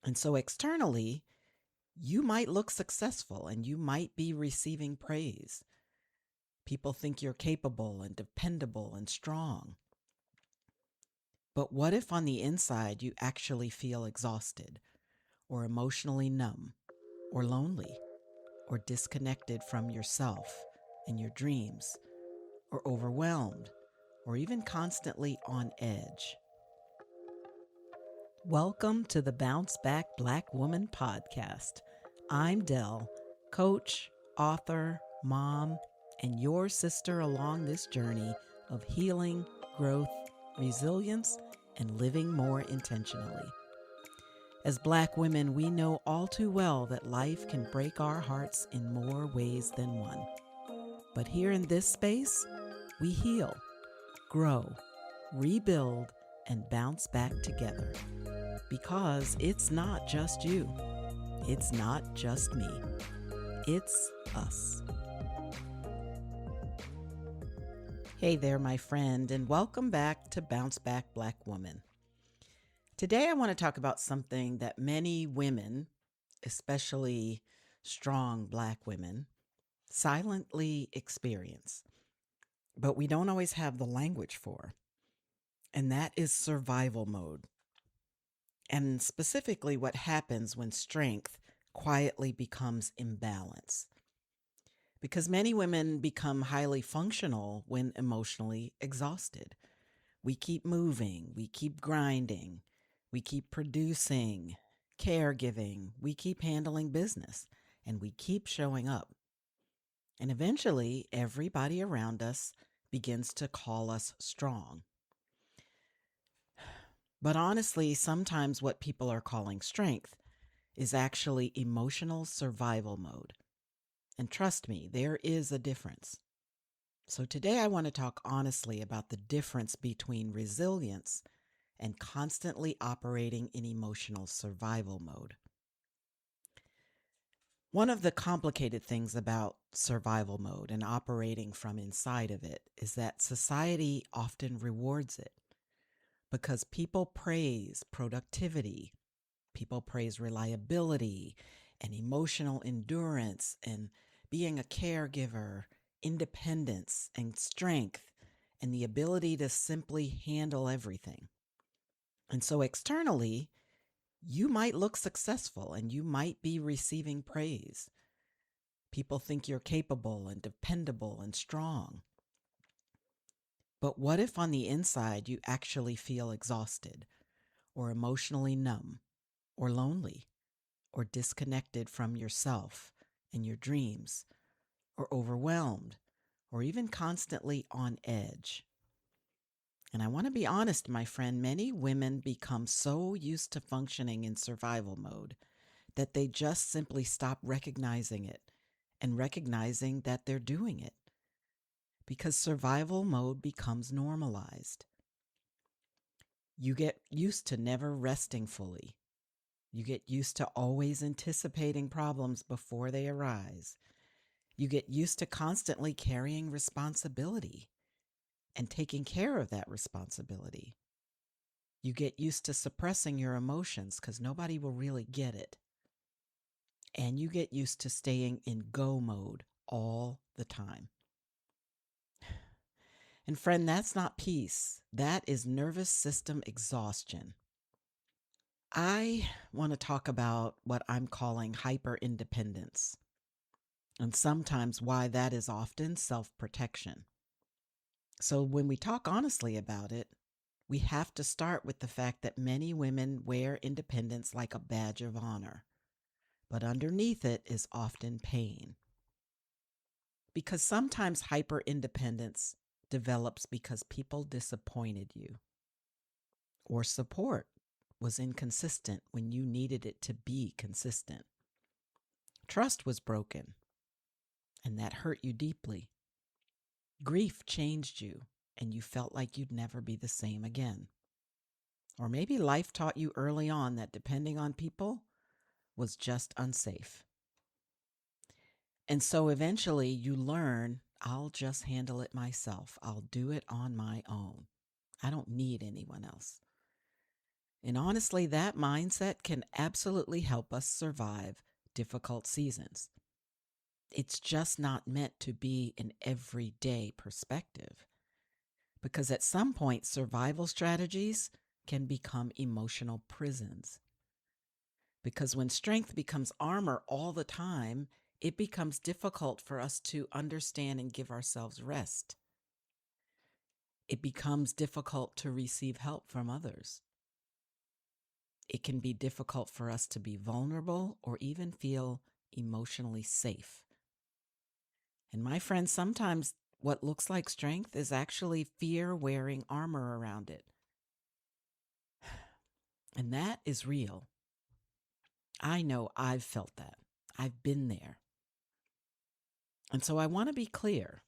And so externally, you might look successful and you might be receiving praise. People think you're capable and dependable and strong. But what if on the inside you actually feel exhausted or emotionally numb or lonely or disconnected from yourself and your dreams or overwhelmed or even constantly on edge? Welcome to the Bounce Back Black Woman podcast. I'm Dell, coach, author, mom, and your sister along this journey of healing, growth, resilience, and living more intentionally. As Black women, we know all too well that life can break our hearts in more ways than one. But here in this space, we heal, grow, rebuild, and bounce back together. Because it's not just you. It's not just me. It's us. Hey there, my friend, and welcome back to Bounce Back Black Woman. Today I want to talk about something that many women, especially strong Black women, silently experience, but we don't always have the language for, and that is survival mode. And specifically what happens when strength quietly becomes imbalance. Because many women become highly functional when emotionally exhausted. We keep moving, we keep grinding, we keep producing, caregiving, we keep handling business, and we keep showing up. And eventually, everybody around us begins to call us strong. But honestly, sometimes what people are calling strength is actually emotional survival mode. And trust me, there is a difference. So today I want to talk honestly about the difference between resilience and constantly operating in emotional survival mode. One of the complicated things about survival mode and operating from inside of it is that society often rewards it because people praise productivity. People praise reliability and emotional endurance and being a caregiver, independence and strength, and the ability to simply handle everything. And so externally, you might look successful and you might be receiving praise. People think you're capable and dependable and strong. But what if on the inside you actually feel exhausted or emotionally numb or lonely or disconnected from yourself and your dreams, or overwhelmed, or even constantly on edge? And I want to be honest, my friend, many women become so used to functioning in survival mode that they just simply stop recognizing it and recognizing that they're doing it because survival mode becomes normalized. You get used to never resting fully. You get used to always anticipating problems before they arise. You get used to constantly carrying responsibility and taking care of that responsibility. You get used to suppressing your emotions because nobody will really get it. And you get used to staying in go mode all the time. And friend, that's not peace. That is nervous system exhaustion. I want to talk about what I'm calling hyper independence, and sometimes why that is often self-protection. So when we talk honestly about it, we have to start with the fact that many women wear independence like a badge of honor, but underneath it is often pain. Because sometimes hyper independence develops because people disappointed you, or support was inconsistent when you needed it to be consistent. Trust was broken, and that hurt you deeply. Grief changed you, and you felt like you'd never be the same again. Or maybe life taught you early on that depending on people was just unsafe. And so eventually you learn, I'll just handle it myself. I'll do it on my own. I don't need anyone else. And honestly, that mindset can absolutely help us survive difficult seasons. It's just not meant to be an everyday perspective, because at some point, survival strategies can become emotional prisons. Because when strength becomes armor all the time, it becomes difficult for us to understand and give ourselves rest. It becomes difficult to receive help from others. It can be difficult for us to be vulnerable or even feel emotionally safe. And my friends, sometimes what looks like strength is actually fear wearing armor around it. And that is real. I know I've felt that. I've been there. And so I want to be clear.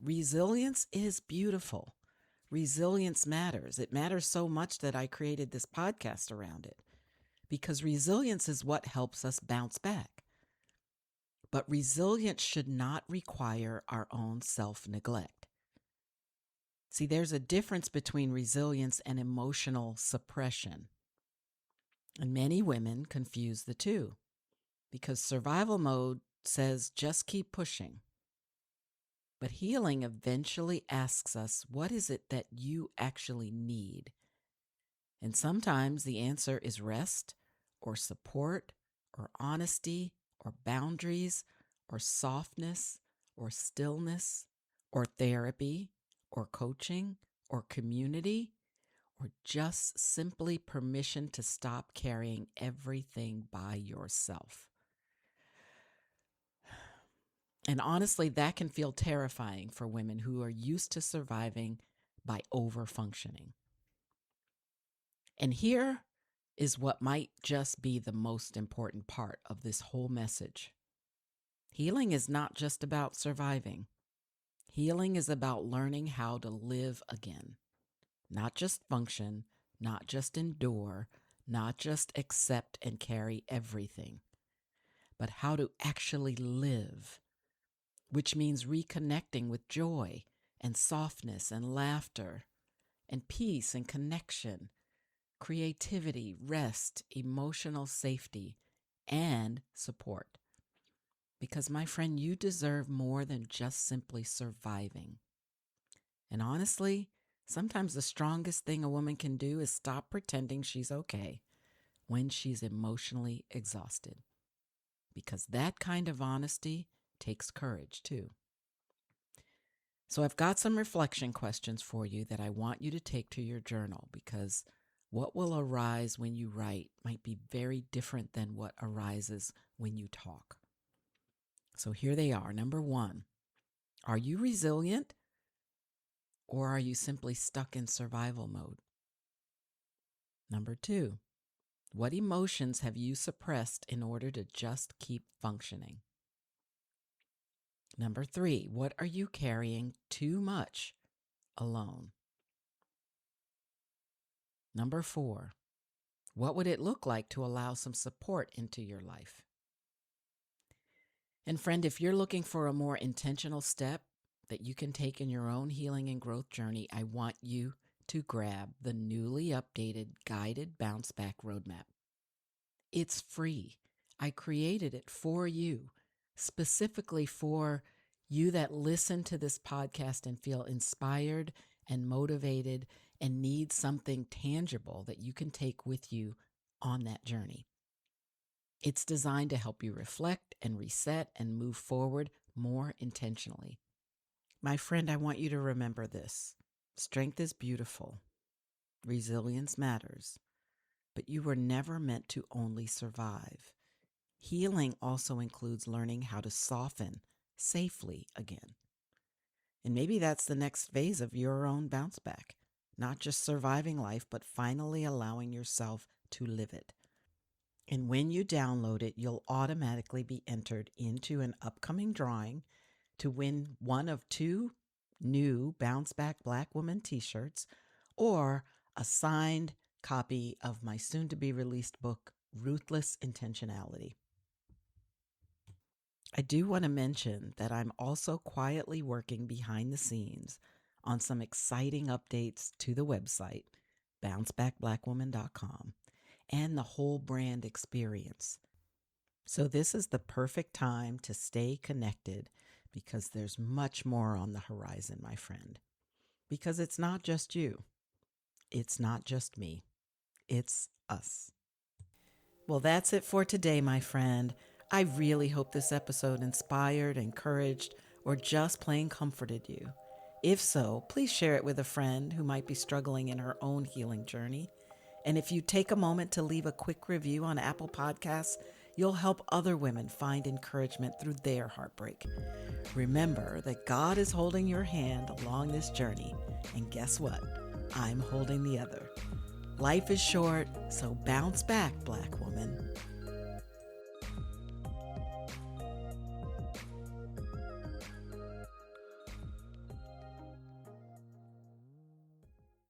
Resilience is beautiful. Resilience matters. It matters so much that I created this podcast around it, because resilience is what helps us bounce back. But resilience should not require our own self-neglect. See, there's a difference between resilience and emotional suppression. And many women confuse the two, because survival mode says just keep pushing. But healing eventually asks us, what is it that you actually need? And sometimes the answer is rest, or support, or honesty, or boundaries, or softness, or stillness, or therapy, or coaching, or community, or just simply permission to stop carrying everything by yourself. And honestly, that can feel terrifying for women who are used to surviving by over-functioning. And here is what might just be the most important part of this whole message. Healing is not just about surviving. Healing is about learning how to live again, not just function, not just endure, not just accept and carry everything, but how to actually live, which means reconnecting with joy and softness and laughter and peace and connection, creativity, rest, emotional safety, and support. Because, my friend, you deserve more than just simply surviving. And honestly, sometimes the strongest thing a woman can do is stop pretending she's okay when she's emotionally exhausted. Because that kind of honesty takes courage too. So I've got some reflection questions for you that I want you to take to your journal, because what will arise when you write might be very different than what arises when you talk. So here they are. Number 1, are you resilient, or are you simply stuck in survival mode? Number 2, what emotions have you suppressed in order to just keep functioning? Number 3, what are you carrying too much alone? Number 4, what would it look like to allow some support into your life? And friend, if you're looking for a more intentional step that you can take in your own healing and growth journey, I want you to grab the newly updated guided bounce back roadmap. It's free. I created it for you, specifically for you that listen to this podcast and feel inspired and motivated and need something tangible that you can take with you on that journey. It's designed to help you reflect and reset and move forward more intentionally. My friend, I want you to remember this. Strength is beautiful. Resilience matters. But you were never meant to only survive. Healing also includes learning how to soften safely again. And maybe that's the next phase of your own bounce back. Not just surviving life, but finally allowing yourself to live it. And when you download it, you'll automatically be entered into an upcoming drawing to win one of 2 new Bounce Back Black Woman t-shirts, or a signed copy of my soon-to-be released book, Ruthless Intentionality. I do want to mention that I'm also quietly working behind the scenes on some exciting updates to the website, bouncebackblackwoman.com, and the whole brand experience. So this is the perfect time to stay connected because there's much more on the horizon, my friend. Because it's not just you. It's not just me. It's us. Well, that's it for today, my friend. I really hope this episode inspired, encouraged, or just plain comforted you. If so, please share it with a friend who might be struggling in her own healing journey. And if you take a moment to leave a quick review on Apple Podcasts, you'll help other women find encouragement through their heartbreak. Remember that God is holding your hand along this journey, and guess what? I'm holding the other. Life is short, so bounce back, Black woman.